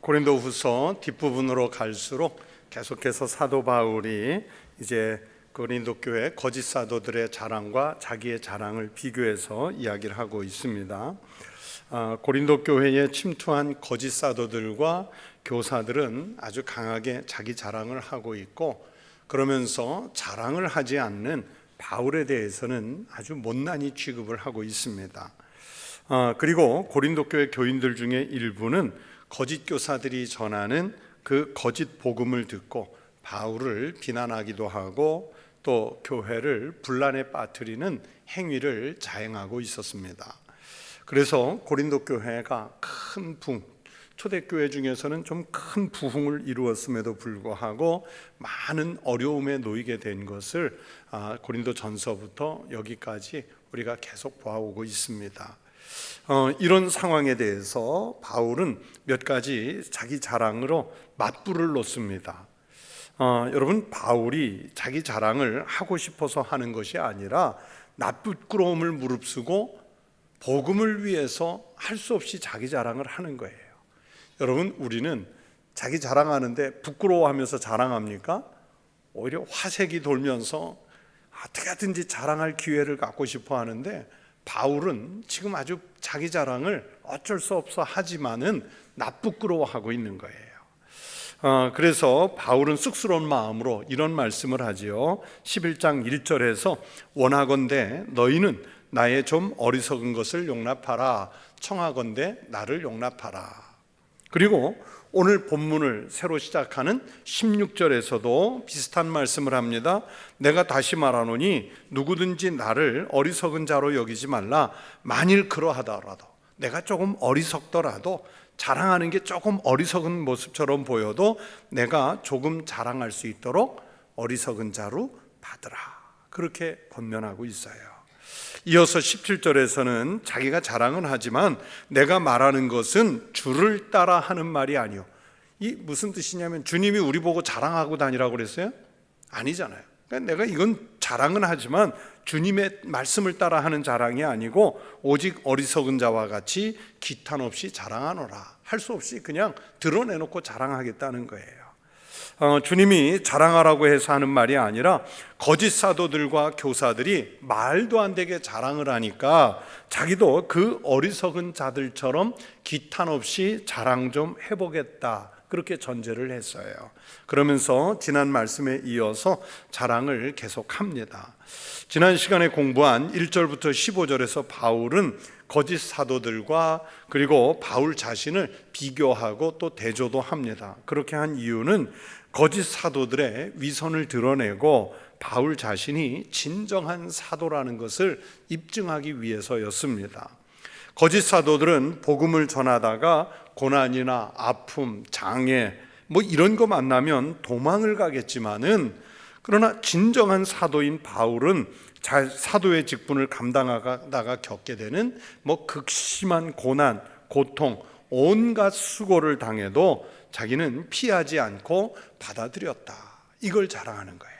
고린도후서 뒷부분으로 갈수록 계속해서 사도 바울이 이제 고린도 교회 거짓 사도들의 자랑과 자기의 자랑을 비교해서 이야기를 하고 있습니다. 고린도 교회에 침투한 거짓 사도들과 교사들은 아주 강하게 자기 자랑을 하고 있고, 그러면서 자랑을 하지 않는 바울에 대해서는 아주 못난이 취급을 하고 있습니다. 그리고 고린도 교회 교인들 중에 일부는 거짓 교사들이 전하는 그 거짓 복음을 듣고 바울을 비난하기도 하고 또 교회를 분란에 빠뜨리는 행위를 자행하고 있었습니다. 그래서 고린도 교회가 큰 초대교회 중에서는 좀 큰 부흥을 이루었음에도 불구하고 많은 어려움에 놓이게 된 것을 고린도 전서부터 여기까지 우리가 계속 보아오고 있습니다. 이런 상황에 대해서 바울은 몇 가지 자기 자랑으로 맞불을 놓습니다. 여러분, 바울이 자기 자랑을 하고 싶어서 하는 것이 아니라 낯부끄러움을 무릅쓰고 복음을 위해서 할 수 없이 자기 자랑을 하는 거예요. 여러분, 우리는 자기 자랑하는데 부끄러워하면서 자랑합니까? 오히려 화색이 돌면서 어떻게 하든지 자랑할 기회를 갖고 싶어 하는데, 바울은 지금 아주 자기 자랑을 어쩔 수 없어 하지만은 낯부끄러워하고 있는 거예요. 그래서 바울은 쑥스러운 마음으로 이런 말씀을 하지요. 11장 1절에서 원하건대 너희는 나의 좀 어리석은 것을 용납하라. 청하건대 나를 용납하라. 그리고 오늘 본문을 새로 시작하는 16절에서도 비슷한 말씀을 합니다. 내가 다시 말하노니 누구든지 나를 어리석은 자로 여기지 말라. 만일 그러하더라도, 내가 조금 어리석더라도, 자랑하는 게 조금 어리석은 모습처럼 보여도 내가 조금 자랑할 수 있도록 어리석은 자로 받으라. 그렇게 권면하고 있어요. 이어서 17절에서는 자기가 자랑은 하지만 내가 말하는 것은 주를 따라 하는 말이 아니요. 이 무슨 뜻이냐면, 주님이 우리 보고 자랑하고 다니라고 그랬어요? 아니잖아요. 그러니까 내가 이건 자랑은 하지만 주님의 말씀을 따라 하는 자랑이 아니고 오직 어리석은 자와 같이 기탄 없이 자랑하노라. 할 수 없이 그냥 드러내놓고 자랑하겠다는 거예요. 주님이 자랑하라고 해서 하는 말이 아니라 거짓 사도들과 교사들이 말도 안 되게 자랑을 하니까 자기도 그 어리석은 자들처럼 기탄 없이 자랑 좀 해보겠다, 그렇게 전제를 했어요. 그러면서 지난 말씀에 이어서 자랑을 계속합니다. 지난 시간에 공부한 1절부터 15절에서 바울은 거짓 사도들과 그리고 바울 자신을 비교하고 또 대조도 합니다. 그렇게 한 이유는 거짓 사도들의 위선을 드러내고 바울 자신이 진정한 사도라는 것을 입증하기 위해서였습니다. 거짓 사도들은 복음을 전하다가 고난이나 아픔, 장애 이런 거 만나면 도망을 가겠지만은, 그러나 진정한 사도인 바울은 사도의 직분을 감당하다가 겪게 되는 극심한 고난, 고통, 온갖 수고를 당해도 자기는 피하지 않고 받아들였다. 이걸 자랑하는 거예요.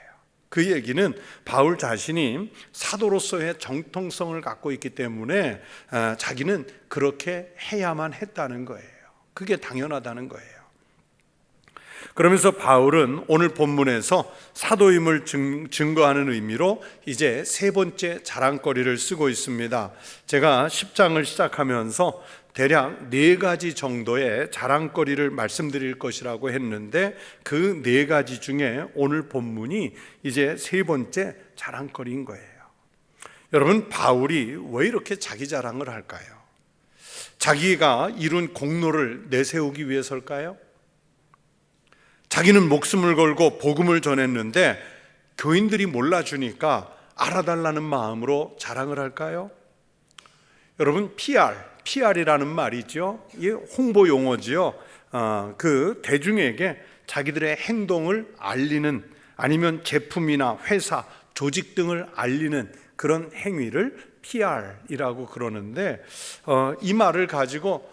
그 얘기는 바울 자신이 사도로서의 정통성을 갖고 있기 때문에 자기는 그렇게 해야만 했다는 거예요. 그게 당연하다는 거예요. 그러면서 바울은 오늘 본문에서 사도임을 증거하는 의미로 이제 세 번째 자랑거리를 쓰고 있습니다. 제가 10장을 시작하면서 대략 4가지 정도의 자랑거리를 말씀드릴 것이라고 했는데, 그 4가지 중에 오늘 본문이 이제 세 번째 자랑거리인 거예요. 여러분, 바울이 왜 이렇게 자기 자랑을 할까요? 자기가 이룬 공로를 내세우기 위해서일까요? 자기는 목숨을 걸고 복음을 전했는데 교인들이 몰라주니까 알아달라는 마음으로 자랑을 할까요? 여러분, PR이라는 말이죠. 이게 홍보 용어지요. 그 대중에게 자기들의 행동을 알리는, 아니면 제품이나 회사, 조직 등을 알리는 그런 행위를 PR이라고 그러는데, 이 말을 가지고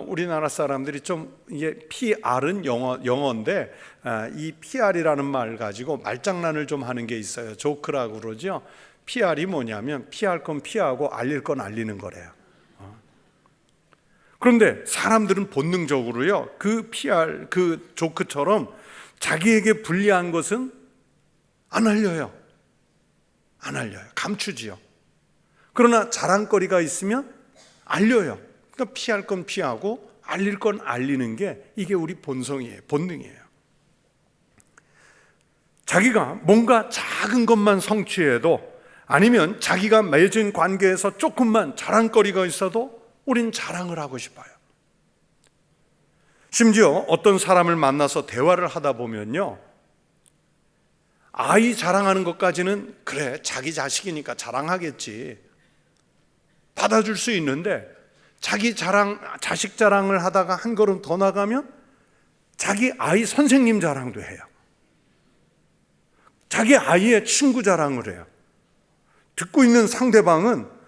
우리나라 사람들이 좀, 이게 PR은 영어인데 이 PR이라는 말 가지고 말장난을 좀 하는 게 있어요. 조크라고 그러죠. PR이 뭐냐면 피할 건 피하고 알릴 건 알리는 거래요. 그런데 사람들은 본능적으로요, 그 PR, 그 조크처럼 자기에게 불리한 것은 안 알려요. 안 알려요. 감추지요. 그러나 자랑거리가 있으면 알려요. 그러니까 피할 건 피하고 알릴 건 알리는 게 이게 우리 본성이에요. 본능이에요. 자기가 뭔가 작은 것만 성취해도, 아니면 자기가 맺은 관계에서 조금만 자랑거리가 있어도 우린 자랑을 하고 싶어요. 심지어 어떤 사람을 만나서 대화를 하다 보면요, 아이 자랑하는 것까지는 그래, 자기 자식이니까 자랑하겠지, 받아줄 수 있는데, 자기 자랑, 자식 자랑을 하다가 한 걸음 더 나가면 자기 아이 선생님 자랑도 해요. 자기 아이의 친구 자랑을 해요. 듣고 있는 상대방은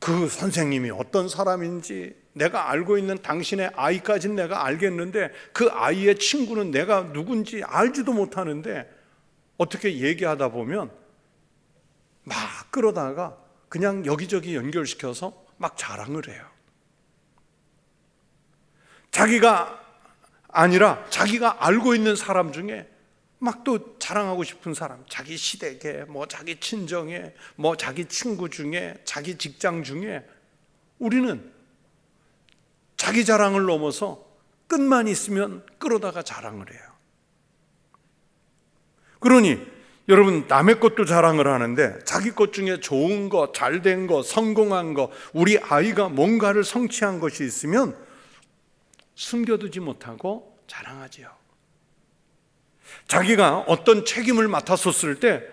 그 선생님이 어떤 사람인지, 내가 알고 있는 당신의 아이까지는 내가 알겠는데 그 아이의 친구는 내가 누군지 알지도 못하는데, 어떻게 얘기하다 보면 막 끌어다가 그냥 여기저기 연결시켜서 막 자랑을 해요. 자기가 아니라 자기가 알고 있는 사람 중에 막 또 자랑하고 싶은 사람, 자기 시댁에, 뭐 자기 친정에, 뭐 자기 친구 중에, 자기 직장 중에, 우리는 자기 자랑을 넘어서 끝만 있으면 끌어다가 자랑을 해요. 그러니 여러분, 남의 것도 자랑을 하는데 자기 것 중에 좋은 거, 잘된 거, 성공한 거, 우리 아이가 뭔가를 성취한 것이 있으면 숨겨두지 못하고 자랑하지요. 자기가 어떤 책임을 맡았었을 때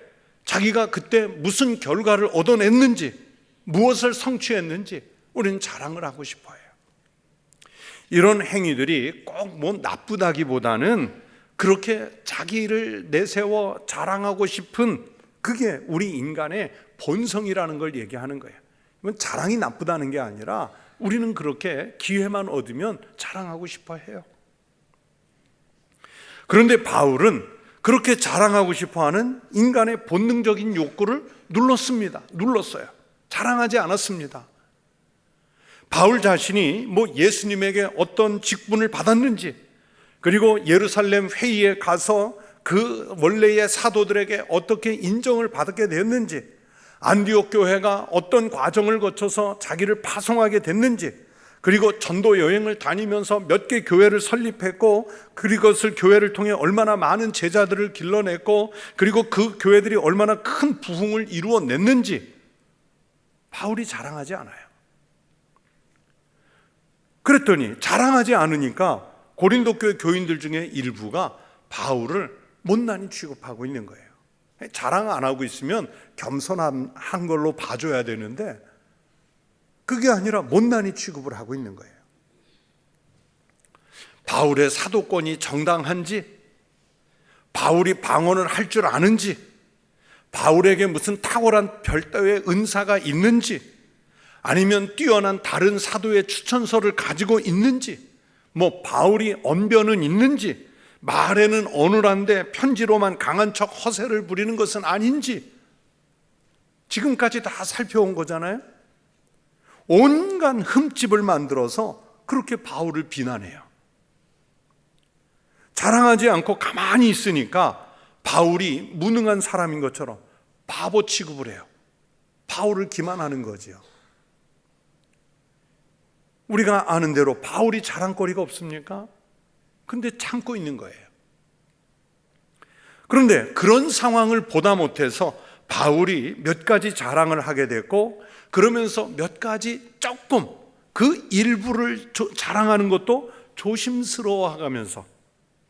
자기가 그때 무슨 결과를 얻어냈는지, 무엇을 성취했는지 우리는 자랑을 하고 싶어요. 이런 행위들이 꼭 뭐 나쁘다기보다는 그렇게 자기를 내세워 자랑하고 싶은, 그게 우리 인간의 본성이라는 걸 얘기하는 거예요. 이건 자랑이 나쁘다는 게 아니라 우리는 그렇게 기회만 얻으면 자랑하고 싶어 해요. 그런데 바울은 그렇게 자랑하고 싶어하는 인간의 본능적인 욕구를 눌렀어요. 자랑하지 않았습니다. 바울 자신이 뭐 예수님에게 어떤 직분을 받았는지, 그리고 예루살렘 회의에 가서 그 원래의 사도들에게 어떻게 인정을 받게 됐는지, 안디옥 교회가 어떤 과정을 거쳐서 자기를 파송하게 됐는지, 그리고 전도 여행을 다니면서 몇 개 교회를 설립했고, 그것을 교회를 통해 얼마나 많은 제자들을 길러냈고, 그리고 그 교회들이 얼마나 큰 부흥을 이루어냈는지 바울이 자랑하지 않아요. 그랬더니 자랑하지 않으니까 고린도 교회 교인들 중에 일부가 바울을 못난이 취급하고 있는 거예요. 자랑 안 하고 있으면 겸손한 걸로 봐줘야 되는데 그게 아니라 못난이 취급을 하고 있는 거예요. 바울의 사도권이 정당한지, 바울이 방언을 할 줄 아는지, 바울에게 무슨 탁월한 별도의 은사가 있는지, 아니면 뛰어난 다른 사도의 추천서를 가지고 있는지, 뭐 바울이 언변은 있는지, 말에는 어눌한데 편지로만 강한 척 허세를 부리는 것은 아닌지, 지금까지 다 살펴온 거잖아요. 온갖 흠집을 만들어서 그렇게 바울을 비난해요. 자랑하지 않고 가만히 있으니까 바울이 무능한 사람인 것처럼 바보 취급을 해요. 바울을 기만하는 거지요. 우리가 아는 대로 바울이 자랑거리가 없습니까? 근데 참고 있는 거예요. 그런데 그런 상황을 보다 못해서 바울이 몇 가지 자랑을 하게 됐고, 그러면서 몇 가지 조금 그 일부를 자랑하는 것도 조심스러워하면서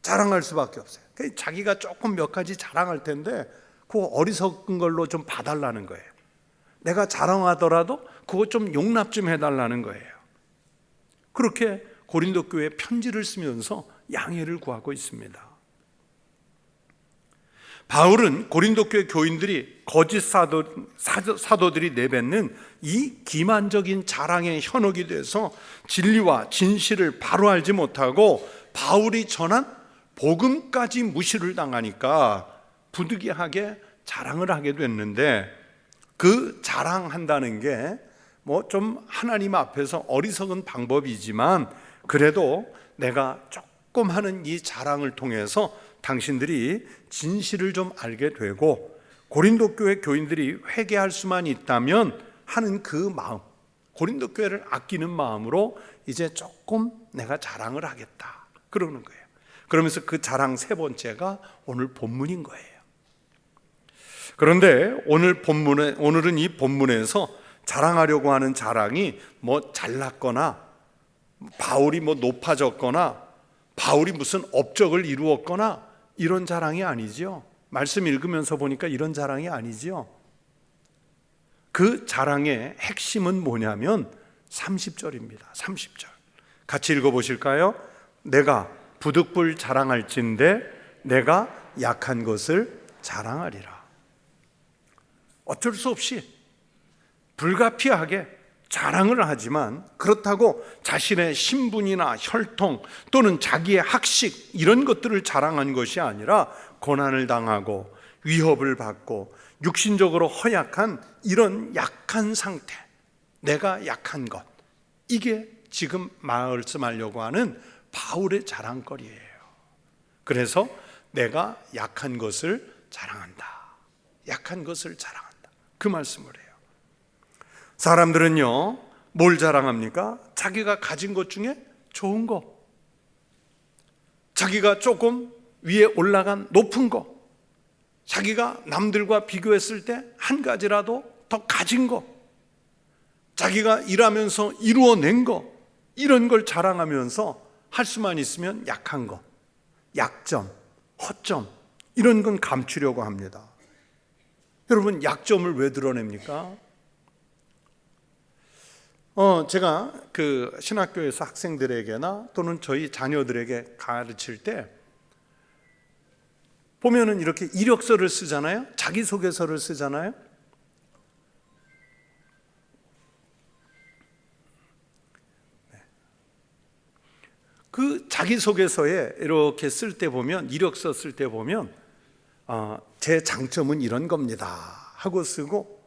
자랑할 수밖에 없어요. 자기가 조금 몇 가지 자랑할 텐데 그 어리석은 걸로 좀 봐달라는 거예요. 내가 자랑하더라도 그거 좀 용납 좀 해달라는 거예요. 그렇게 고린도 교회에 편지를 쓰면서 양해를 구하고 있습니다. 바울은 고린도 교회 교인들이 거짓 사도들이 내뱉는 이 기만적인 자랑의 현혹이 돼서 진리와 진실을 바로 알지 못하고 바울이 전한 복음까지 무시를 당하니까 부득이하게 자랑을 하게 됐는데, 그 자랑한다는 게 뭐 좀 하나님 앞에서 어리석은 방법이지만 그래도 내가 조금 하는 이 자랑을 통해서 당신들이 진실을 좀 알게 되고 고린도 교회 교인들이 회개할 수만 있다면 하는 그 마음, 고린도 교회를 아끼는 마음으로 이제 조금 내가 자랑을 하겠다 그러는 거예요. 그러면서 그 자랑 세 번째가 오늘 본문인 거예요. 그런데 오늘은 이 본문에서 자랑하려고 하는 자랑이 뭐 잘났거나 바울이 뭐 높아졌거나 바울이 무슨 업적을 이루었거나 이런 자랑이 아니죠. 말씀 읽으면서 보니까 이런 자랑이 아니죠. 그 자랑의 핵심은 뭐냐면 30절입니다. 30절 같이 읽어보실까요? 내가 부득불 자랑할진대 내가 약한 것을 자랑하리라. 어쩔 수 없이 불가피하게 자랑을 하지만 그렇다고 자신의 신분이나 혈통 또는 자기의 학식 이런 것들을 자랑한 것이 아니라 고난을 당하고 위협을 받고 육신적으로 허약한 이런 약한 상태, 내가 약한 것, 이게 지금 말씀하려고 하는 바울의 자랑거리예요. 그래서 내가 약한 것을 자랑한다. 약한 것을 자랑한다. 그 말씀을 해요. 사람들은요, 뭘 자랑합니까? 자기가 가진 것 중에 좋은 거, 자기가 조금 위에 올라간 높은 거, 자기가 남들과 비교했을 때 한 가지라도 더 가진 거, 자기가 일하면서 이루어낸 거, 이런 걸 자랑하면서 할 수만 있으면 약한 거, 약점, 허점 이런 건 감추려고 합니다. 여러분, 약점을 왜 드러냅니까? 제가 그 신학교에서 학생들에게나 또는 저희 자녀들에게 가르칠 때 보면은 이렇게 이력서를 쓰잖아요. 자기소개서를 쓰잖아요. 그 자기소개서에 이렇게 쓸 때 보면, 이력서 쓸 때 보면 제 장점은 이런 겁니다 하고 쓰고,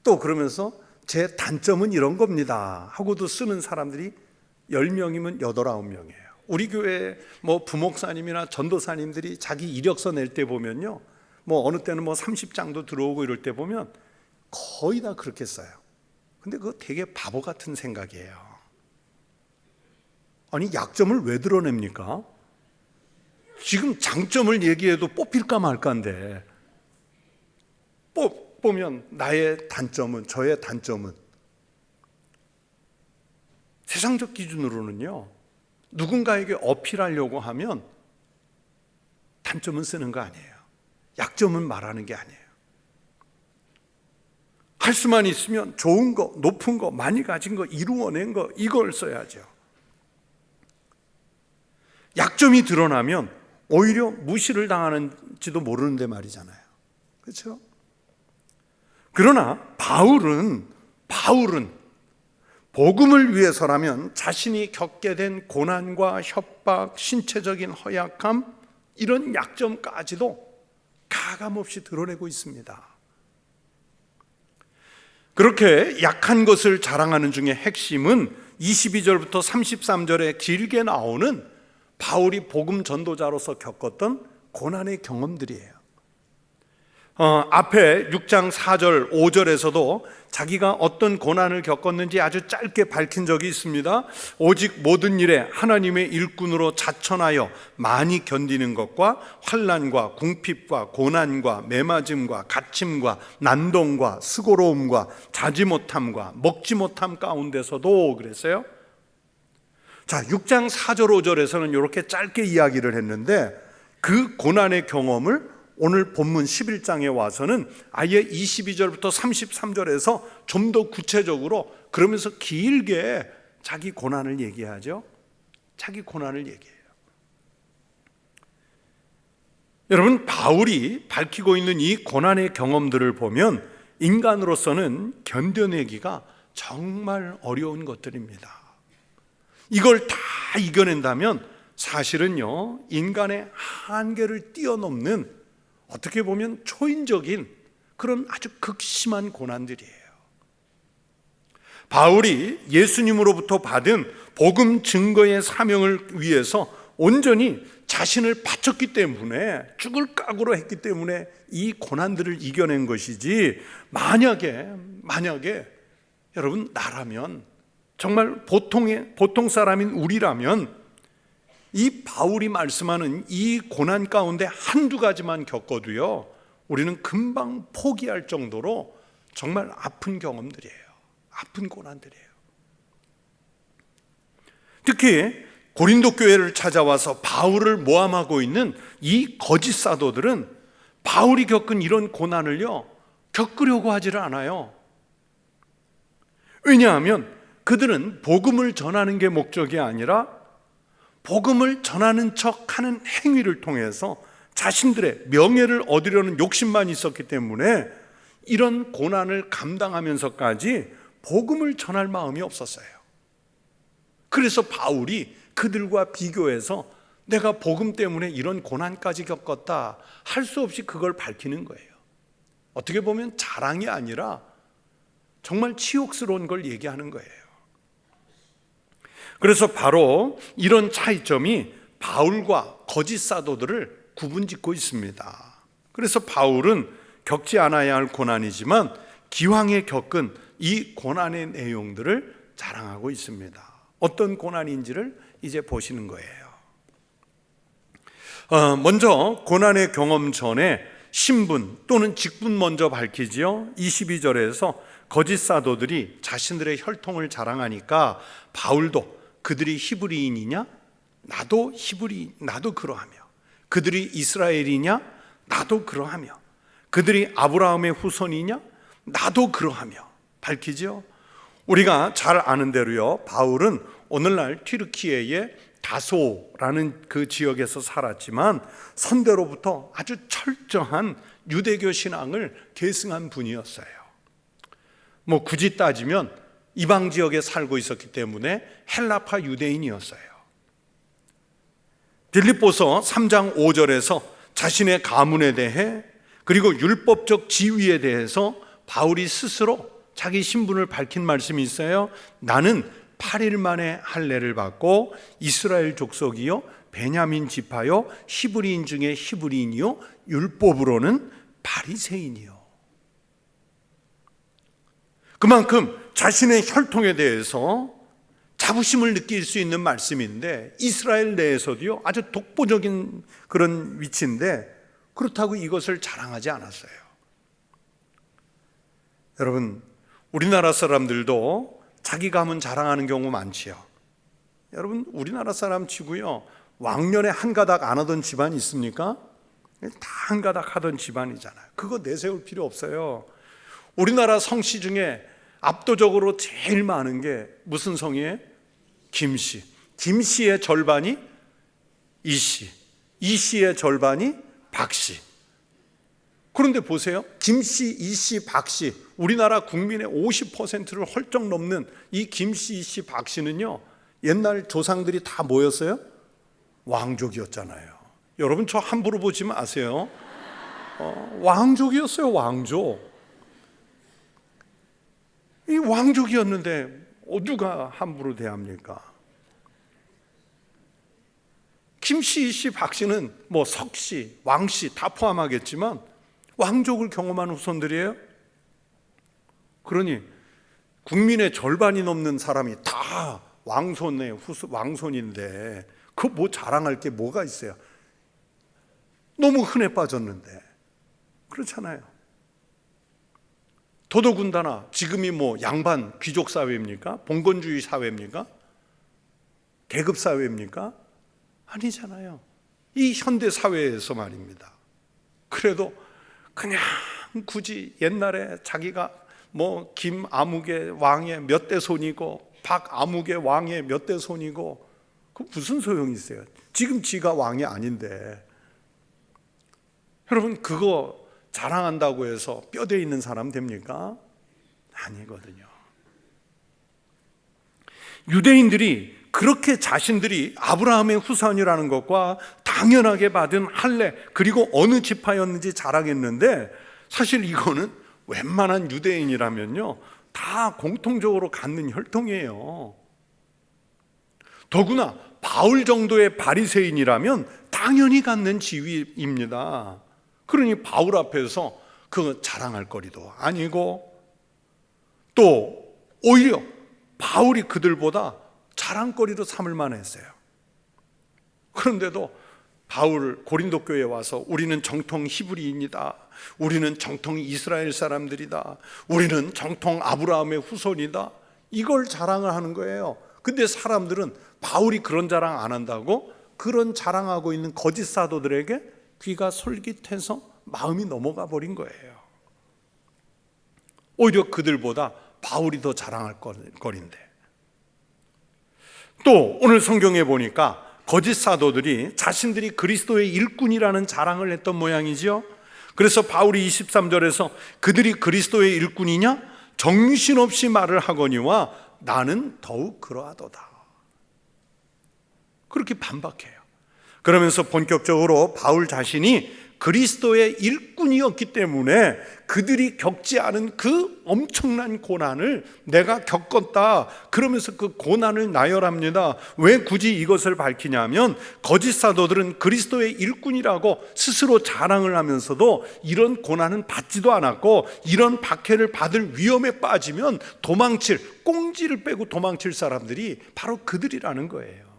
또 그러면서 제 단점은 이런 겁니다 하고도 쓰는 사람들이 10명이면 8, 9명이에요. 우리 교회 뭐 부목사님이나 전도사님들이 자기 이력서 낼 때 보면요, 뭐 어느 때는 뭐 30장도 들어오고 이럴 때 보면 거의 다 그렇게 써요. 근데 그거 되게 바보 같은 생각이에요. 아니, 약점을 왜 드러냅니까? 지금 장점을 얘기해도 뽑힐까 말까인데, 보면 나의 단점은, 저의 단점은 세상적 기준으로는요, 누군가에게 어필하려고 하면 단점은 쓰는 거 아니에요. 약점은 말하는 게 아니에요. 할 수만 있으면 좋은 거, 높은 거, 많이 가진 거, 이루어낸 거, 이걸 써야죠. 약점이 드러나면 오히려 무시를 당하는지도 모르는데 말이잖아요. 그렇죠? 그러나 바울은 복음을 위해서라면 자신이 겪게 된 고난과 협박, 신체적인 허약함, 이런 약점까지도 가감없이 드러내고 있습니다. 그렇게 약한 것을 자랑하는 중에 핵심은 22절부터 33절에 길게 나오는 바울이 복음 전도자로서 겪었던 고난의 경험들이에요. 앞에 6장 4절, 5절에서도 자기가 어떤 고난을 겪었는지 아주 짧게 밝힌 적이 있습니다. 오직 모든 일에 하나님의 일꾼으로 자천하여 많이 견디는 것과 환난과 궁핍과 고난과 매맞음과 갇힘과 난동과 수고로움과 자지 못함과 먹지 못함 가운데서도 그랬어요. 자, 6장 4절 5절에서는 이렇게 짧게 이야기를 했는데 그 고난의 경험을 오늘 본문 11장에 와서는 아예 22절부터 33절에서 좀 더 구체적으로, 그러면서 길게 자기 고난을 얘기하죠. 자기 고난을 얘기해요. 여러분, 바울이 밝히고 있는 이 고난의 경험들을 보면 인간으로서는 견뎌내기가 정말 어려운 것들입니다. 이걸 다 이겨낸다면 사실은요, 인간의 한계를 뛰어넘는, 어떻게 보면 초인적인 그런 아주 극심한 고난들이에요. 바울이 예수님으로부터 받은 복음 증거의 사명을 위해서 온전히 자신을 바쳤기 때문에, 죽을 각오로 했기 때문에 이 고난들을 이겨낸 것이지, 만약에 여러분 나라면, 정말 보통 사람인 우리라면 이 바울이 말씀하는 이 고난 가운데 한두 가지만 겪어도요, 우리는 금방 포기할 정도로 정말 아픈 경험들이에요. 아픈 고난들이에요. 특히 고린도 교회를 찾아와서 바울을 모함하고 있는 이 거짓 사도들은 바울이 겪은 이런 고난을요, 겪으려고 하지를 않아요. 왜냐하면 그들은 복음을 전하는 게 목적이 아니라 복음을 전하는 척하는 행위를 통해서 자신들의 명예를 얻으려는 욕심만 있었기 때문에 이런 고난을 감당하면서까지 복음을 전할 마음이 없었어요. 그래서 바울이 그들과 비교해서 내가 복음 때문에 이런 고난까지 겪었다 할 수 없이 그걸 밝히는 거예요. 어떻게 보면 자랑이 아니라 정말 치욕스러운 걸 얘기하는 거예요. 그래서 바로 이런 차이점이 바울과 거짓 사도들을 구분짓고 있습니다. 그래서 바울은 겪지 않아야 할 고난이지만 기왕에 겪은 이 고난의 내용들을 자랑하고 있습니다. 어떤 고난인지를 이제 보시는 거예요. 먼저 고난의 경험 전에 신분 또는 직분 먼저 밝히지요. 22절에서 거짓 사도들이 자신들의 혈통을 자랑하니까 바울도 그들이 히브리인이냐? 나도 히브리인, 나도 그러하며, 그들이 이스라엘이냐? 나도 그러하며, 그들이 아브라함의 후손이냐? 나도 그러하며 밝히죠. 우리가 잘 아는 대로요, 바울은 오늘날 튀르키예의 다소라는 그 지역에서 살았지만 선대로부터 아주 철저한 유대교 신앙을 계승한 분이었어요. 굳이 따지면 이방 지역에 살고 있었기 때문에 헬라파 유대인이었어요. 빌립보서 3장 5절에서 자신의 가문에 대해 그리고 율법적 지위에 대해서 바울이 스스로 자기 신분을 밝힌 말씀이 있어요. 나는 8일 만에 할례를 받고 이스라엘 족속이요 베냐민 지파요 히브리인 중에 히브리인이요 율법으로는 바리새인이요. 그만큼 자신의 혈통에 대해서 자부심을 느낄 수 있는 말씀인데, 이스라엘 내에서도요 아주 독보적인 그런 위치인데 그렇다고 이것을 자랑하지 않았어요. 여러분, 우리나라 사람들도 자기 가문 자랑하는 경우 많지요. 여러분, 우리나라 사람 치고요 왕년에 한 가닥 안 하던 집안이 있습니까? 다 한 가닥 하던 집안이잖아요. 그거 내세울 필요 없어요. 우리나라 성씨 중에 압도적으로 제일 많은 게 무슨 성이에요? 김씨. 김씨의 절반이 이씨, 이씨의 절반이 박씨. 그런데 보세요, 김씨, 이씨, 박씨, 우리나라 국민의 50%를 헐쩍 넘는 이 김씨, 이씨, 박씨는요 옛날 조상들이 다 뭐였어요? 왕족이었잖아요. 여러분, 저 함부로 보지 마세요. 왕족이었어요. 왕족. 이 왕족이었는데 누가 함부로 대합니까? 김씨, 이씨, 박씨는 석씨, 왕씨 다 포함하겠지만 왕족을 경험한 후손들이에요. 그러니 국민의 절반이 넘는 사람이 다 왕손인데 그거 자랑할 게 뭐가 있어요? 너무 흔해 빠졌는데. 그렇잖아요. 더더군다나 지금이 양반 귀족 사회입니까? 봉건주의 사회입니까? 계급 사회입니까? 아니잖아요. 이 현대 사회에서 말입니다. 그래도 그냥 굳이 옛날에 자기가 김아무개 왕의 몇 대 손이고 박아무개 왕의 몇 대 손이고 그 무슨 소용이 있어요? 지금 지가 왕이 아닌데. 여러분, 그거 자랑한다고 해서 뼈대 있는 사람 됩니까? 아니거든요. 유대인들이 그렇게 자신들이 아브라함의 후손이라는 것과 당연하게 받은 할례 그리고 어느 지파였는지 자랑했는데, 사실 이거는 웬만한 유대인이라면요 다 공통적으로 갖는 혈통이에요. 더구나 바울 정도의 바리새인이라면 당연히 갖는 지위입니다. 그러니 바울 앞에서 그 자랑할 거리도 아니고, 또 오히려 바울이 그들보다 자랑거리로 삼을 만했어요. 그런데도 바울 고린도 교회에 와서 우리는 정통 히브리인이다, 우리는 정통 이스라엘 사람들이다, 우리는 정통 아브라함의 후손이다, 이걸 자랑을 하는 거예요. 근데 사람들은 바울이 그런 자랑 안 한다고 그런 자랑하고 있는 거짓 사도들에게 귀가 솔깃해서 마음이 넘어가 버린 거예요. 오히려 그들보다 바울이 더 자랑할 거리인데. 또 오늘 성경에 보니까 거짓 사도들이 자신들이 그리스도의 일꾼이라는 자랑을 했던 모양이죠. 그래서 바울이 23절에서 그들이 그리스도의 일꾼이냐? 정신없이 말을 하거니와 나는 더욱 그러하도다, 그렇게 반박해요. 그러면서 본격적으로 바울 자신이 그리스도의 일꾼이었기 때문에 그들이 겪지 않은 그 엄청난 고난을 내가 겪었다, 그러면서 그 고난을 나열합니다. 왜 굳이 이것을 밝히냐면 거짓 사도들은 그리스도의 일꾼이라고 스스로 자랑을 하면서도 이런 고난은 받지도 않았고, 이런 박해를 받을 위험에 빠지면 도망칠, 꽁지를 빼고 도망칠 사람들이 바로 그들이라는 거예요.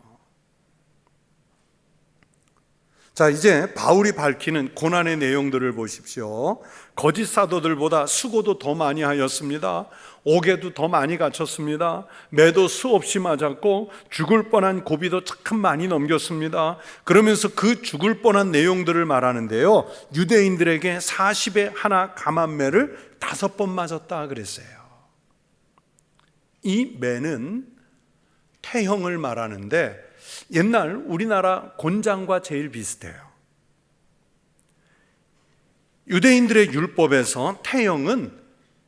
자, 이제 바울이 밝히는 고난의 내용들을 보십시오. 거짓 사도들보다 수고도 더 많이 하였습니다. 옥에도 더 많이 갇혔습니다. 매도 수없이 맞았고 죽을 뻔한 고비도 참 많이 넘겼습니다. 그러면서 그 죽을 뻔한 내용들을 말하는데요, 유대인들에게 40에 하나 감한 매를 5번 맞았다 그랬어요. 이 매는 태형을 말하는데 옛날 우리나라 곤장과 제일 비슷해요. 유대인들의 율법에서 태형은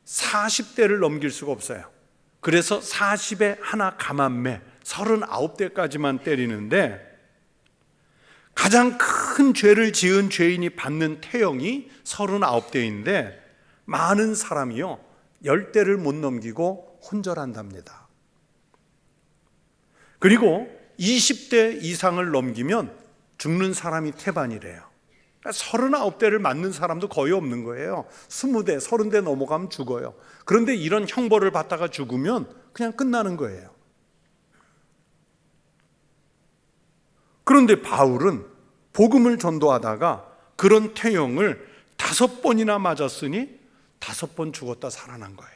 40대를 넘길 수가 없어요. 그래서 40에 하나 감한 매, 39대까지만 때리는데, 가장 큰 죄를 지은 죄인이 받는 태형이 39대인데 많은 사람이요 10대를 못 넘기고 혼절한답니다. 그리고 20대 이상을 넘기면 죽는 사람이 태반이래요. 39대를 맞는 사람도 거의 없는 거예요. 20대, 30대 넘어가면 죽어요. 그런데 이런 형벌을 받다가 죽으면 그냥 끝나는 거예요. 그런데 바울은 복음을 전도하다가 그런 태형을 5번이나 맞았으니 5번 죽었다 살아난 거예요.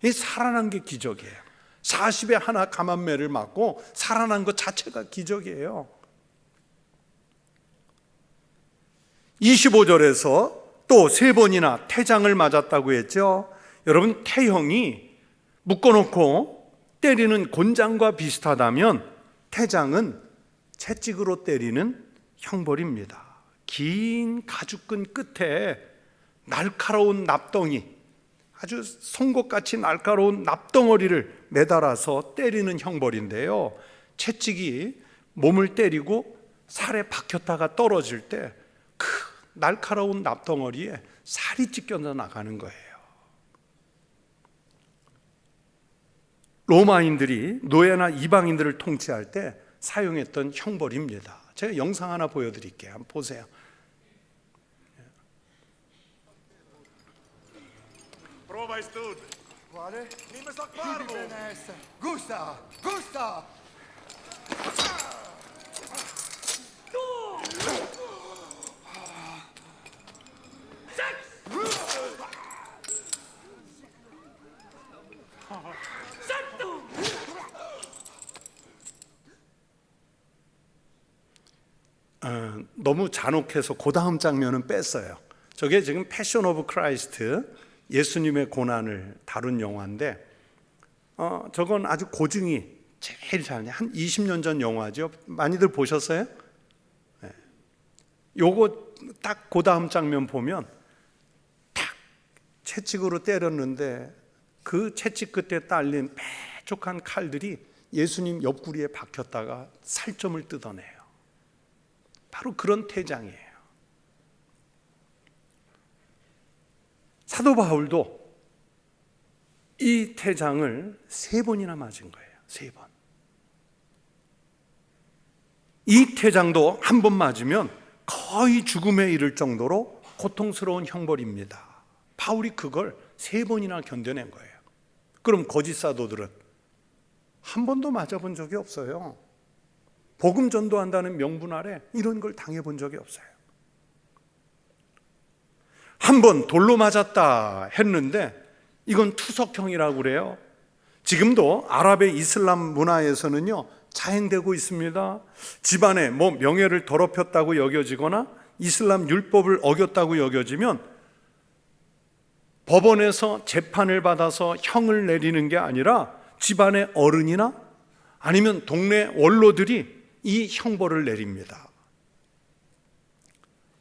이 살아난 게 기적이에요. 40에 하나 감한 매를 맞고 살아난 것 자체가 기적이에요. 25절에서 또 3번이나 태장을 맞았다고 했죠. 여러분, 태형이 묶어놓고 때리는 곤장과 비슷하다면 태장은 채찍으로 때리는 형벌입니다. 긴 가죽끈 끝에 날카로운 납덩이, 아주 송곳같이 날카로운 납덩어리를 매달아서 때리는 형벌인데요, 채찍이 몸을 때리고 살에 박혔다가 떨어질 때 그 날카로운 납덩어리에 살이 찢겨져 나가는 거예요. 로마인들이 노예나 이방인들을 통치할 때 사용했던 형벌입니다. 제가 영상 하나 보여드릴게요. 한번 보세요. Prova ist gut. Quale? Nimm es doch Parvo. Gusta! Gusta! 너무 잔혹해서 그 다음 장면은 뺐어요. 저게 지금 패션 오브 크라이스트, 예수님의 고난을 다룬 영화인데 저건 아주 고증이 제일 잘, 한 20년 전 영화죠. 많이들 보셨어요? 네. 요거 딱 그 다음 장면 보면 탁 채찍으로 때렸는데 그 채찍 끝에 딸린 빼족한 칼들이 예수님 옆구리에 박혔다가 살점을 뜯어내요. 바로 그런 태장이에요. 사도 바울도 이 태장을 3번이나 맞은 거예요. 3번. 이 태장도 한 번 맞으면 거의 죽음에 이를 정도로 고통스러운 형벌입니다. 바울이 그걸 3번이나 견뎌낸 거예요. 그럼 거짓 사도들은 한 번도 맞아본 적이 없어요. 복음 전도한다는 명분 아래 이런 걸 당해본 적이 없어요. 한 번 돌로 맞았다 했는데 이건 투석형이라고 그래요. 지금도 아랍의 이슬람 문화에서는요 자행되고 있습니다. 집안에 명예를 더럽혔다고 여겨지거나 이슬람 율법을 어겼다고 여겨지면 법원에서 재판을 받아서 형을 내리는 게 아니라 집안의 어른이나 아니면 동네 원로들이 이 형벌을 내립니다.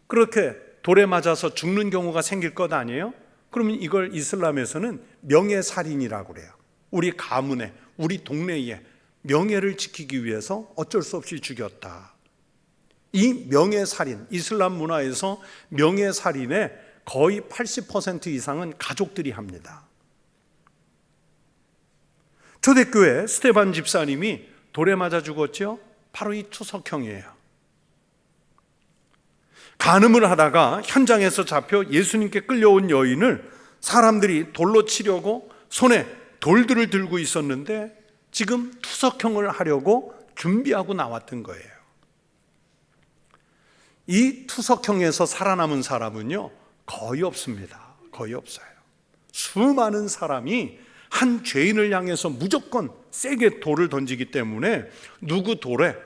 그렇게 돌에 맞아서 죽는 경우가 생길 것 아니에요? 그러면 이걸 이슬람에서는 명예살인이라고 그래요. 우리 가문에, 우리 동네에 명예를 지키기 위해서 어쩔 수 없이 죽였다. 이 명예살인, 이슬람 문화에서 명예살인의 거의 80% 이상은 가족들이 합니다. 초대교회 스테반 집사님이 돌에 맞아 죽었죠? 바로 이 투석형이에요. 간음을 하다가 현장에서 잡혀 예수님께 끌려온 여인을 사람들이 돌로 치려고 손에 돌들을 들고 있었는데 지금 투석형을 하려고 준비하고 나왔던 거예요. 이 투석형에서 살아남은 사람은요 거의 없습니다. 거의 없어요. 수많은 사람이 한 죄인을 향해서 무조건 세게 돌을 던지기 때문에 누구 돌에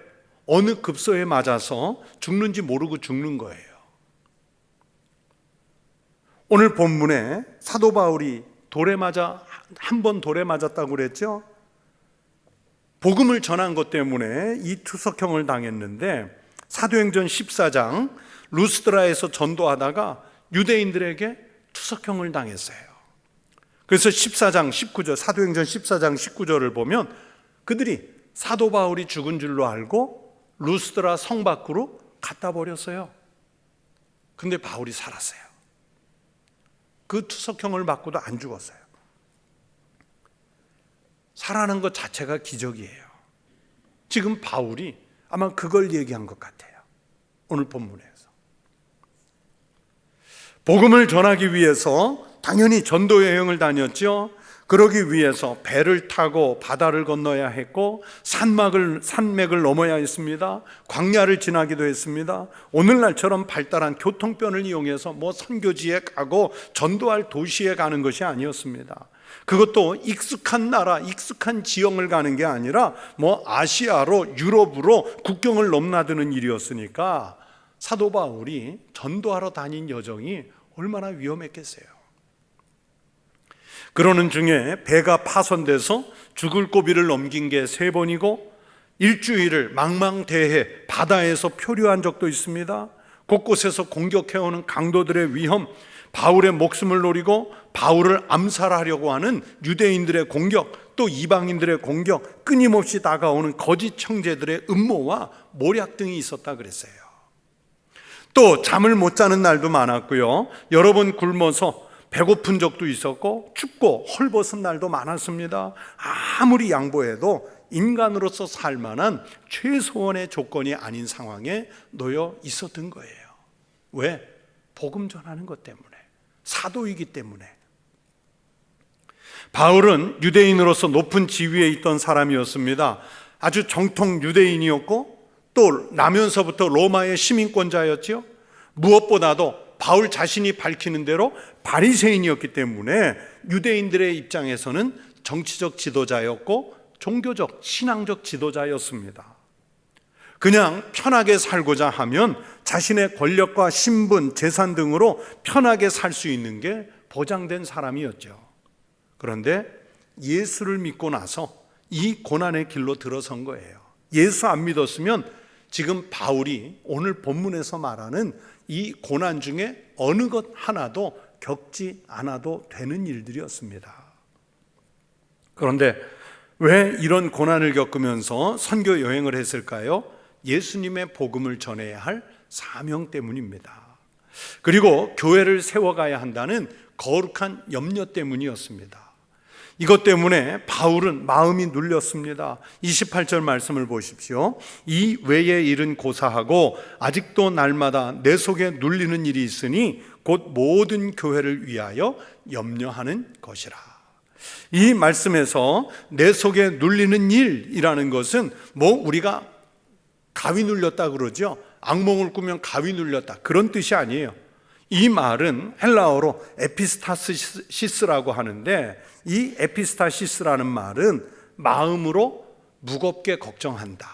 어느 급소에 맞아서 죽는지 모르고 죽는 거예요. 오늘 본문에 사도 바울이 한 번 돌에 맞았다고 그랬죠? 복음을 전한 것 때문에 이 투석형을 당했는데 사도행전 14장 루스드라에서 전도하다가 유대인들에게 투석형을 당했어요. 그래서 14장 19절, 사도행전 14장 19절을 보면 그들이 사도 바울이 죽은 줄로 알고 루스드라 성 밖으로 갖다 버렸어요. 근데 바울이 살았어요. 그 투석형을 맞고도 안 죽었어요. 살아난 것 자체가 기적이에요. 지금 바울이 아마 그걸 얘기한 것 같아요. 오늘 본문에서. 복음을 전하기 위해서 당연히 전도 여행을 다녔죠. 그러기 위해서 배를 타고 바다를 건너야 했고 산맥을 넘어야 했습니다. 광야를 지나기도 했습니다. 오늘날처럼 발달한 교통편을 이용해서 선교지에 가고 전도할 도시에 가는 것이 아니었습니다. 그것도 익숙한 나라, 익숙한 지형을 가는 게 아니라 아시아로 유럽으로 국경을 넘나드는 일이었으니까 사도 바울이 전도하러 다닌 여정이 얼마나 위험했겠어요. 그러는 중에 배가 파손돼서 죽을 고비를 넘긴 게 3번이고 일주일을 망망대해 바다에서 표류한 적도 있습니다. 곳곳에서 공격해오는 강도들의 위험, 바울의 목숨을 노리고 바울을 암살하려고 하는 유대인들의 공격, 또 이방인들의 공격, 끊임없이 다가오는 거짓 형제들의 음모와 모략 등이 있었다 그랬어요. 또 잠을 못 자는 날도 많았고요. 여러 번 굶어서 배고픈 적도 있었고 춥고 헐벗은 날도 많았습니다. 아무리 양보해도 인간으로서 살 만한 최소한의 조건이 아닌 상황에 놓여 있었던 거예요. 왜? 복음 전하는 것 때문에, 사도이기 때문에. 바울은 유대인으로서 높은 지위에 있던 사람이었습니다. 아주 정통 유대인이었고 또 나면서부터 로마의 시민권자였죠. 무엇보다도 바울 자신이 밝히는 대로 바리새인이었기 때문에 유대인들의 입장에서는 정치적 지도자였고 종교적, 신앙적 지도자였습니다. 그냥 편하게 살고자 하면 자신의 권력과 신분, 재산 등으로 편하게 살 수 있는 게 보장된 사람이었죠. 그런데 예수를 믿고 나서 이 고난의 길로 들어선 거예요. 예수 안 믿었으면 지금 바울이 오늘 본문에서 말하는 이 고난 중에 어느 것 하나도 겪지 않아도 되는 일들이었습니다. 그런데 왜 이런 고난을 겪으면서 선교 여행을 했을까요? 예수님의 복음을 전해야 할 사명 때문입니다. 그리고 교회를 세워가야 한다는 거룩한 염려 때문이었습니다. 이것 때문에 바울은 마음이 눌렸습니다. 28절 말씀을 보십시오. 이 외의 일은 고사하고 아직도 날마다 내 속에 눌리는 일이 있으니 곧 모든 교회를 위하여 염려하는 것이라. 이 말씀에서 내 속에 눌리는 일이라는 것은 뭐 우리가 가위 눌렸다 그러죠. 악몽을 꾸면 가위 눌렸다, 그런 뜻이 아니에요. 이 말은 헬라어로 에피스타시스라고 하는데, 이 에피스타시스라는 말은 마음으로 무겁게 걱정한다,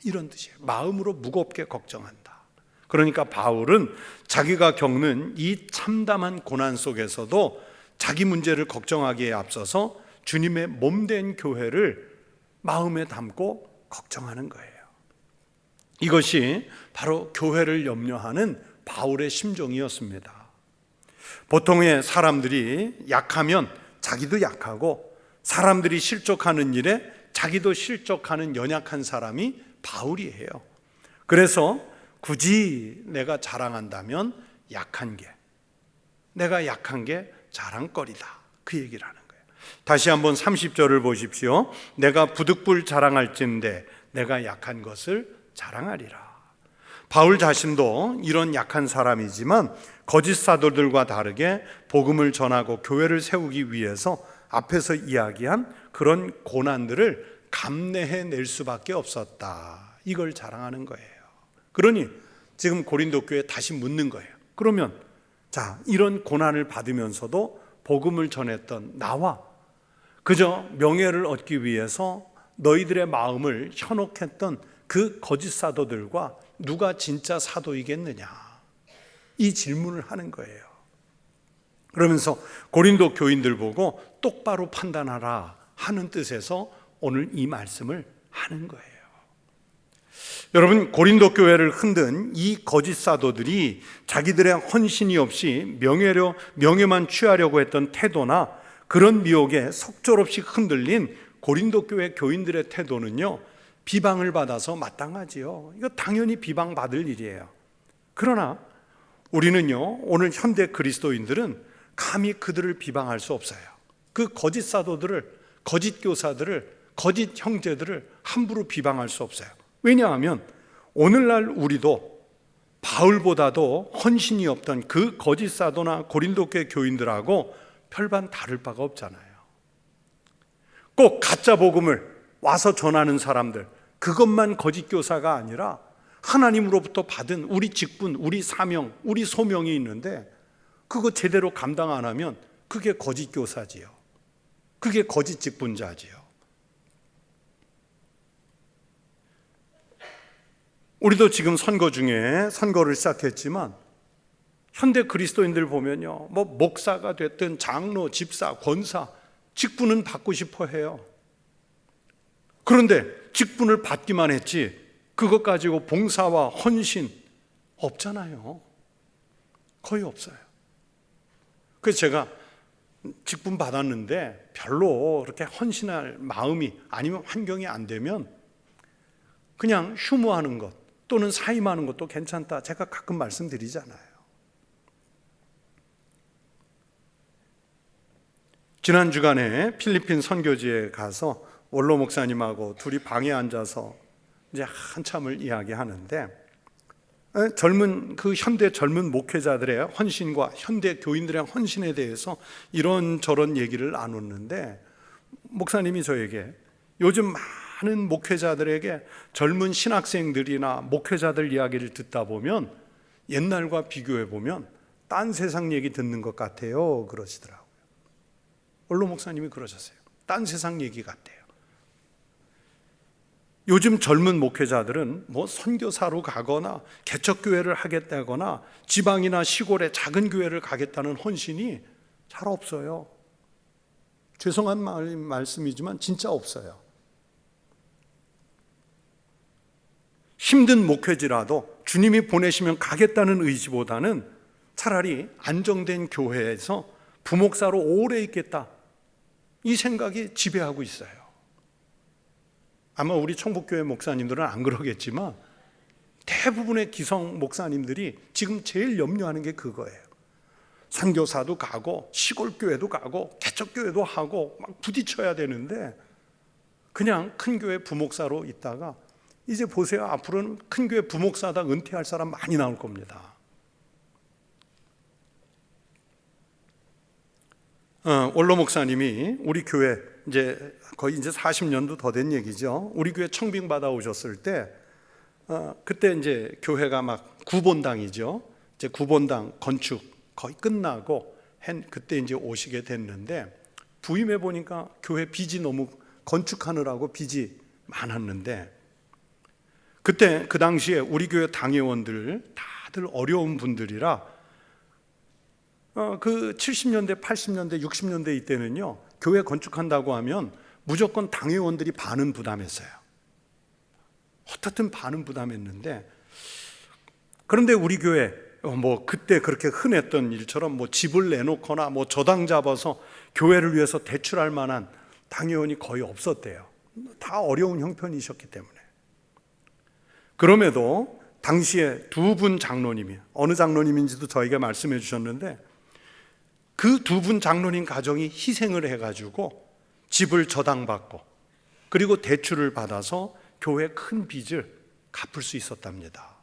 이런 뜻이에요. 마음으로 무겁게 걱정한다. 그러니까 바울은 자기가 겪는 이 참담한 고난 속에서도 자기 문제를 걱정하기에 앞서서 주님의 몸된 교회를 마음에 담고 걱정하는 거예요. 이것이 바로 교회를 염려하는 바울의 심정이었습니다. 보통의 사람들이 약하면 자기도 약하고, 사람들이 실족하는 일에 자기도 실족하는 연약한 사람이 바울이에요. 그래서 굳이 내가 자랑한다면 내가 약한 게 자랑거리다, 그 얘기를 하는 거예요. 다시 한번 30절을 보십시오. 내가 부득불 자랑할진대 내가 약한 것을 자랑하리라. 바울 자신도 이런 약한 사람이지만 거짓 사도들과 다르게 복음을 전하고 교회를 세우기 위해서 앞에서 이야기한 그런 고난들을 감내해낼 수밖에 없었다, 이걸 자랑하는 거예요. 그러니 지금 고린도 교회에 다시 묻는 거예요. 그러면 자, 이런 고난을 받으면서도 복음을 전했던 나와 그저 명예를 얻기 위해서 너희들의 마음을 현혹했던 그 거짓 사도들과 누가 진짜 사도이겠느냐, 이 질문을 하는 거예요. 그러면서 고린도 교인들 보고 똑바로 판단하라 하는 뜻에서 오늘 이 말씀을 하는 거예요. 여러분, 고린도 교회를 흔든 이 거짓 사도들이 자기들의 헌신이 없이 명예만 취하려고 했던 태도나 그런 미혹에 속절없이 흔들린 고린도 교회 교인들의 태도는요, 비방을 받아서 마땅하지요. 이거 당연히 비방받을 일이에요. 그러나 우리는요, 오늘 현대 그리스도인들은 감히 그들을 비방할 수 없어요. 그 거짓 사도들을, 거짓 교사들을, 거짓 형제들을 함부로 비방할 수 없어요. 왜냐하면 오늘날 우리도 바울보다도 헌신이 없던 그 거짓 사도나 고린도교회 교인들하고 별반 다를 바가 없잖아요. 꼭 가짜 복음을 와서 전하는 사람들, 그것만 거짓 교사가 아니라 하나님으로부터 받은 우리 직분, 우리 사명, 우리 소명이 있는데 그거 제대로 감당 안 하면 그게 거짓 교사지요. 그게 거짓 직분자지요. 우리도 지금 선거 중에 선거를 시작했지만 현대 그리스도인들 보면요, 뭐 목사가 됐든 장로, 집사, 권사, 직분은 받고 싶어 해요. 그런데 직분을 받기만 했지 그것 가지고 봉사와 헌신 없잖아요. 거의 없어요. 그래서 제가 직분 받았는데 별로 그렇게 헌신할 마음이 아니면 환경이 안 되면 그냥 휴무하는 것 또는 사임하는 것도 괜찮다, 제가 가끔 말씀드리잖아요. 지난 주간에 필리핀 선교지에 가서 원로 목사님하고 둘이 방에 앉아서 이제 한참을 이야기하는데, 그 현대 젊은 목회자들의 헌신과 현대 교인들의 헌신에 대해서 이런저런 얘기를 나눴는데, 목사님이 저에게 요즘 많은 목회자들에게 젊은 신학생들이나 목회자들 이야기를 듣다 보면 옛날과 비교해 보면 딴 세상 얘기 듣는 것 같아요, 그러시더라고요. 원로 목사님이 그러셨어요. 딴 세상 얘기 같대요. 요즘 젊은 목회자들은 뭐 선교사로 가거나 개척교회를 하겠다거나 지방이나 시골의 작은 교회를 가겠다는 헌신이 잘 없어요. 죄송한 말씀이지만 진짜 없어요. 힘든 목회지라도 주님이 보내시면 가겠다는 의지보다는 차라리 안정된 교회에서 부목사로 오래 있겠다, 이 생각이 지배하고 있어요. 아마 우리 청북교회 목사님들은 안 그러겠지만 대부분의 기성 목사님들이 지금 제일 염려하는 게 그거예요. 선교사도 가고 시골 교회도 가고 개척 교회도 하고 막 부딪혀야 되는데 그냥 큰 교회 부목사로 있다가 이제 보세요. 앞으로는 큰 교회 부목사다 은퇴할 사람 많이 나올 겁니다. 원로 목사님이 우리 교회 이제 거의 이제 40년도 더 된 얘기죠. 우리 교회 청빙 받아 오셨을 때 그때 이제 교회가 막 구본당이죠. 이제 구본당 건축 거의 끝나고 그때 이제 오시게 됐는데 부임해 보니까 교회 빚이 너무 건축하느라고 빚이 많았는데 그때 그 당시에 우리 교회 당회원들 다들 어려운 분들이라 그 70년대, 80년대, 60년대 이때는요 교회 건축한다고 하면 무조건 당회원들이 반은 부담했어요. 어떻든 반은 부담했는데 그런데 우리 교회 뭐 그때 그렇게 흔했던 일처럼 뭐 집을 내놓거나 뭐 저당 잡아서 교회를 위해서 대출할 만한 당회원이 거의 없었대요. 다 어려운 형편이셨기 때문에. 그럼에도 당시에 두 분 장로님이 어느 장로님인지도 저에게 말씀해 주셨는데 그 두 분 장로님 가정이 희생을 해가지고 집을 저당받고 그리고 대출을 받아서 교회 큰 빚을 갚을 수 있었답니다.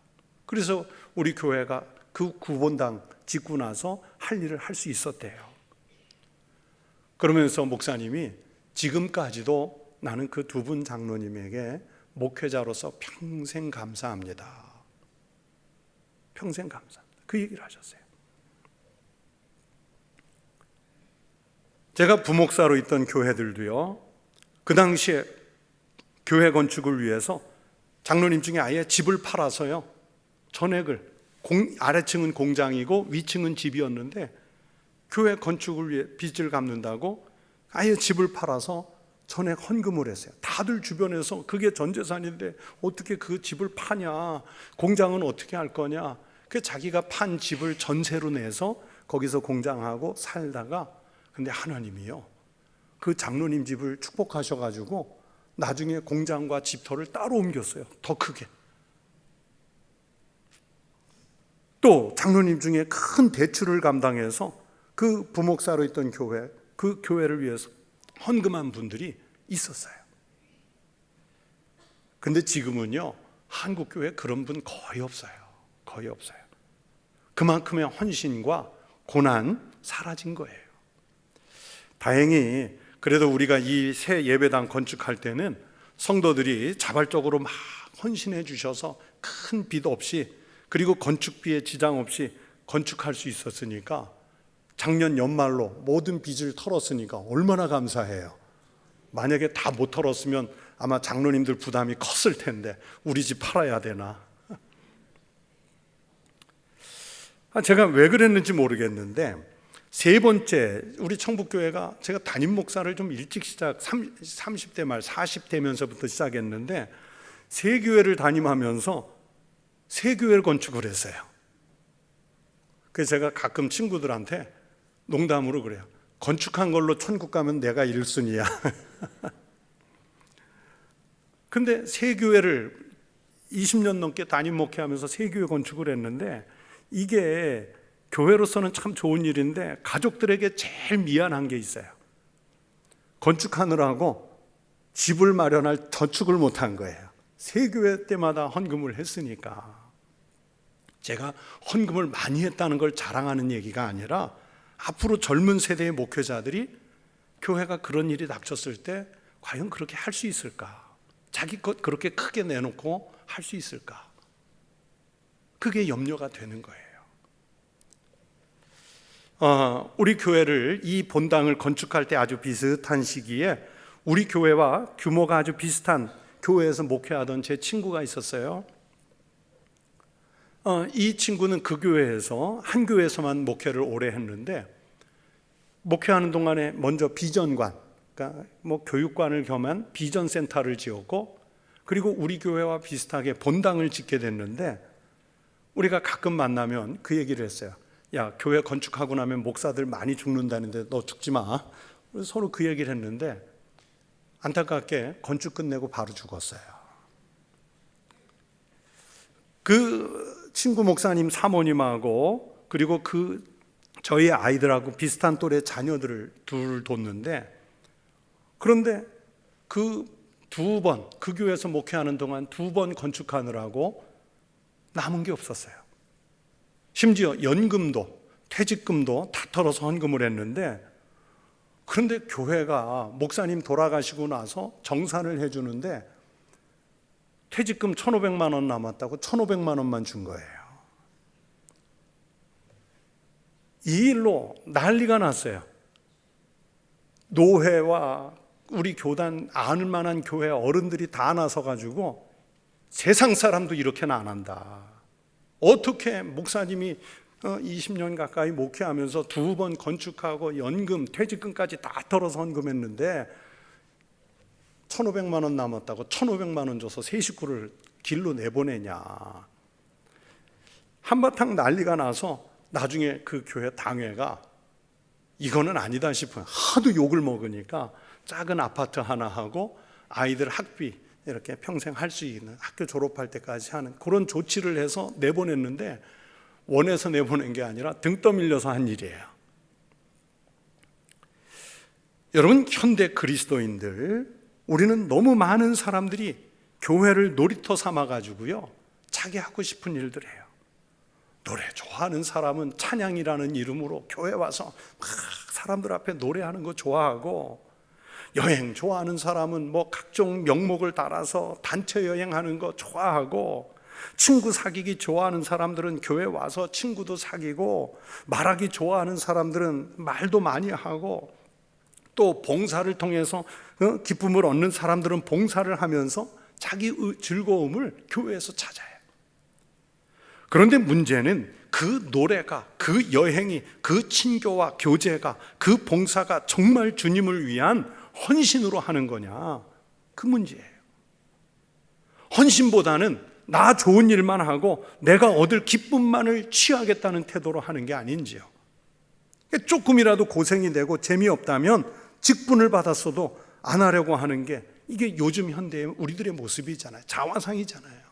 그래서 우리 교회가 그 구본당 짓고 나서 할 일을 할 수 있었대요. 그러면서 목사님이 지금까지도 나는 그 두 분 장로님에게 목회자로서 평생 감사합니다. 평생 감사합니다. 그 얘기를 하셨어요. 제가 부목사로 있던 교회들도요, 그 당시에 교회 건축을 위해서 장로님 중에 아예 집을 팔아서요, 전액을, 아래층은 공장이고 위층은 집이었는데 교회 건축을 위해 빚을 갚는다고 아예 집을 팔아서 전액 헌금을 했어요. 다들 주변에서 그게 전 재산인데 어떻게 그 집을 파냐, 공장은 어떻게 할 거냐. 그 자기가 판 집을 전세로 내서 거기서 공장하고 살다가 근데 하나님이요, 그 장로님 집을 축복하셔가지고 나중에 공장과 집터를 따로 옮겼어요. 더 크게. 또 장로님 중에 큰 대출을 감당해서 그 부목사로 있던 교회, 그 교회를 위해서 헌금한 분들이 있었어요. 근데 지금은요, 한국 교회 그런 분 거의 없어요. 거의 없어요. 그만큼의 헌신과 고난 사라진 거예요. 다행히 그래도 우리가 이 새 예배당 건축할 때는 성도들이 자발적으로 막 헌신해 주셔서 큰 빚 없이, 그리고 건축비에 지장 없이 건축할 수 있었으니까 작년 연말로 모든 빚을 털었으니까 얼마나 감사해요. 만약에 다 못 털었으면 아마 장로님들 부담이 컸을 텐데 우리 집 팔아야 되나. 제가 왜 그랬는지 모르겠는데 세 번째, 우리 청북교회가 제가 담임 목사를 좀 일찍 30대 말 40대면서부터 시작했는데 세 교회를 담임하면서 세 교회를 건축을 했어요. 그래서 제가 가끔 친구들한테 농담으로 그래요. 건축한 걸로 천국 가면 내가 1순위야. 근데 세 교회를 20년 넘게 담임 목회하면서 세 교회 건축을 했는데 이게 교회로서는 참 좋은 일인데 가족들에게 제일 미안한 게 있어요. 건축하느라고 집을 마련할 저축을 못한 거예요. 세 교회 때마다 헌금을 했으니까. 제가 헌금을 많이 했다는 걸 자랑하는 얘기가 아니라 앞으로 젊은 세대의 목회자들이 교회가 그런 일이 닥쳤을 때 과연 그렇게 할 수 있을까? 자기 것 그렇게 크게 내놓고 할 수 있을까? 그게 염려가 되는 거예요. 우리 교회를, 이 본당을 건축할 때 아주 비슷한 시기에 우리 교회와 규모가 아주 비슷한 교회에서 목회하던 제 친구가 있었어요. 이 친구는 그 교회에서 한 교회에서만 목회를 오래 했는데 목회하는 동안에 먼저 비전관, 그러니까 뭐 교육관을 겸한 비전 센터를 지었고 그리고 우리 교회와 비슷하게 본당을 짓게 됐는데 우리가 가끔 만나면 그 얘기를 했어요. 야, 교회 건축하고 나면 목사들 많이 죽는다는데 너 죽지 마. 서로 그 얘기를 했는데 안타깝게 건축 끝내고 바로 죽었어요. 그 친구 목사님 사모님하고 그리고 그 저희 아이들하고 비슷한 또래 자녀들을 둘 뒀는데, 그런데 그 교회에서 목회하는 동안 2번 건축하느라고 남은 게 없었어요. 심지어 연금도 퇴직금도 다 털어서 헌금을 했는데, 그런데 교회가 목사님 돌아가시고 나서 정산을 해주는데 퇴직금 1,500만 원 남았다고 1,500만 원만 준 거예요. 이 일로 난리가 났어요. 노회와 우리 교단 아는 만한 교회 어른들이 다 나서가지고 세상 사람도 이렇게는 안 한다. 어떻게 목사님이 20년 가까이 목회하면서 2번 건축하고 연금, 퇴직금까지 다 털어서 헌금했는데 1,500만 원 남았다고 1,500만 원 줘서 세 식구를 길로 내보내냐. 한바탕 난리가 나서 나중에 그 교회 당회가 이거는 아니다 싶어요. 하도 욕을 먹으니까 작은 아파트 하나 하고 아이들 학비 이렇게 평생 할 수 있는, 학교 졸업할 때까지 하는 그런 조치를 해서 내보냈는데, 원해서 내보낸 게 아니라 등 떠밀려서 한 일이에요. 여러분, 현대 그리스도인들, 우리는 너무 많은 사람들이 교회를 놀이터 삼아가지고요, 자기 하고 싶은 일들 해요. 노래 좋아하는 사람은 찬양이라는 이름으로 교회 와서 막 사람들 앞에 노래하는 거 좋아하고, 여행 좋아하는 사람은 뭐 각종 명목을 따라서 단체 여행하는 거 좋아하고, 친구 사귀기 좋아하는 사람들은 교회 와서 친구도 사귀고, 말하기 좋아하는 사람들은 말도 많이 하고, 또 봉사를 통해서 기쁨을 얻는 사람들은 봉사를 하면서 자기 즐거움을 교회에서 찾아요. 그런데 문제는 그 노래가, 그 여행이, 그 친교와 교제가, 그 봉사가 정말 주님을 위한 헌신으로 하는 거냐, 그 문제예요. 헌신보다는 나 좋은 일만 하고 내가 얻을 기쁨만을 취하겠다는 태도로 하는 게 아닌지요. 조금이라도 고생이 되고 재미없다면 직분을 받았어도 안 하려고 하는 게, 이게 요즘 현대의 우리들의 모습이잖아요. 자화상이잖아요.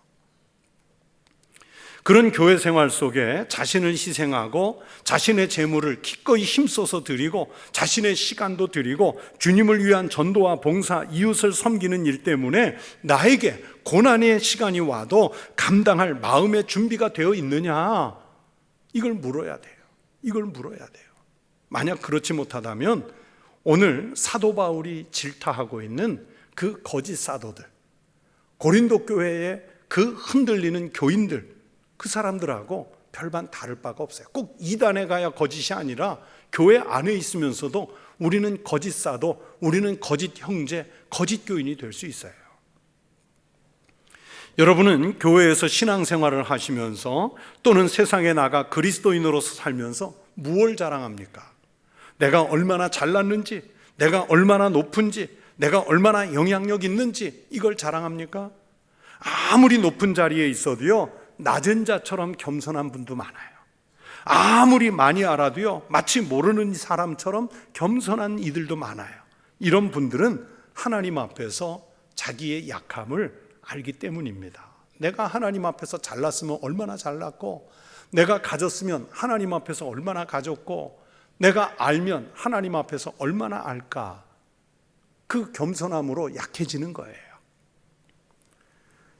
그런 교회 생활 속에 자신을 희생하고 자신의 재물을 기꺼이 힘써서 드리고 자신의 시간도 드리고 주님을 위한 전도와 봉사, 이웃을 섬기는 일 때문에 나에게 고난의 시간이 와도 감당할 마음의 준비가 되어 있느냐, 이걸 물어야 돼요. 이걸 물어야 돼요. 만약 그렇지 못하다면 오늘 사도 바울이 질타하고 있는 그 거짓 사도들, 고린도 교회의 그 흔들리는 교인들, 그 사람들하고 별반 다를 바가 없어요. 꼭 이단에 가야 거짓이 아니라 교회 안에 있으면서도 우리는 거짓 사도, 우리는 거짓 형제, 거짓 교인이 될 수 있어요. 여러분은 교회에서 신앙생활을 하시면서 또는 세상에 나가 그리스도인으로서 살면서 무엇을 자랑합니까? 내가 얼마나 잘났는지, 내가 얼마나 높은지, 내가 얼마나 영향력 있는지, 이걸 자랑합니까? 아무리 높은 자리에 있어도요, 낮은 자처럼 겸손한 분도 많아요. 아무리 많이 알아도요, 마치 모르는 사람처럼 겸손한 이들도 많아요. 이런 분들은 하나님 앞에서 자기의 약함을 알기 때문입니다. 내가 하나님 앞에서 잘났으면 얼마나 잘났고, 내가 가졌으면 하나님 앞에서 얼마나 가졌고, 내가 알면 하나님 앞에서 얼마나 알까, 그 겸손함으로 약해지는 거예요.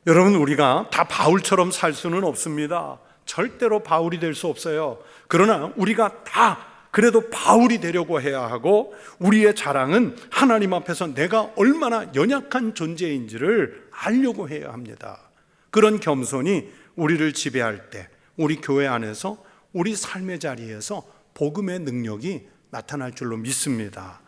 여러분, 우리가 다 바울처럼 살 수는 없습니다. 절대로 바울이 될 수 없어요. 그러나 우리가 다 그래도 바울이 되려고 해야 하고, 우리의 자랑은 하나님 앞에서 내가 얼마나 연약한 존재인지를 알려고 해야 합니다. 그런 겸손이 우리를 지배할 때, 우리 교회 안에서, 우리 삶의 자리에서 복음의 능력이 나타날 줄로 믿습니다.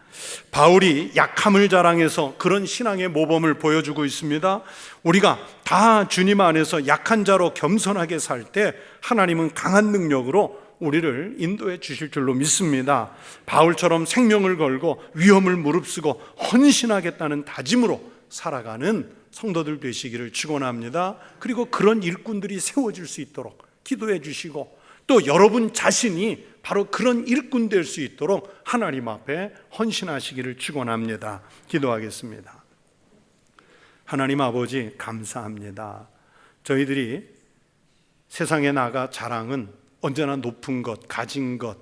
바울이 약함을 자랑해서 그런 신앙의 모범을 보여주고 있습니다. 우리가 다 주님 안에서 약한 자로 겸손하게 살 때 하나님은 강한 능력으로 우리를 인도해 주실 줄로 믿습니다. 바울처럼 생명을 걸고 위험을 무릅쓰고 헌신하겠다는 다짐으로 살아가는 성도들 되시기를 축원합니다. 그리고 그런 일꾼들이 세워질 수 있도록 기도해 주시고, 또 여러분 자신이 바로 그런 일꾼 될 수 있도록 하나님 앞에 헌신하시기를 축원합니다. 기도하겠습니다. 하나님 아버지, 감사합니다. 저희들이 세상에 나가 자랑은 언제나 높은 것, 가진 것,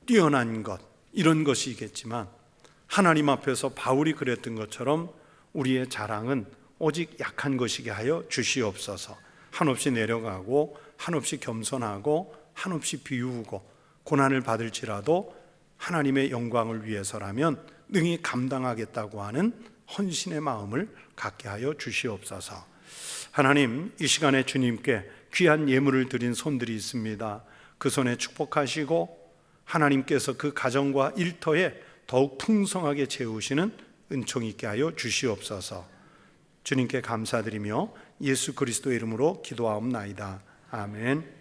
뛰어난 것, 이런 것이겠지만 하나님 앞에서 바울이 그랬던 것처럼 우리의 자랑은 오직 약한 것이게 하여 주시옵소서. 한없이 내려가고 한없이 겸손하고 한없이 비우고 고난을 받을지라도 하나님의 영광을 위해서라면 능히 감당하겠다고 하는 헌신의 마음을 갖게 하여 주시옵소서. 하나님, 이 시간에 주님께 귀한 예물을 드린 손들이 있습니다. 그 손에 축복하시고 하나님께서 그 가정과 일터에 더욱 풍성하게 채우시는 은총 있게 하여 주시옵소서. 주님께 감사드리며 예수 그리스도의 이름으로 기도하옵나이다. 아멘.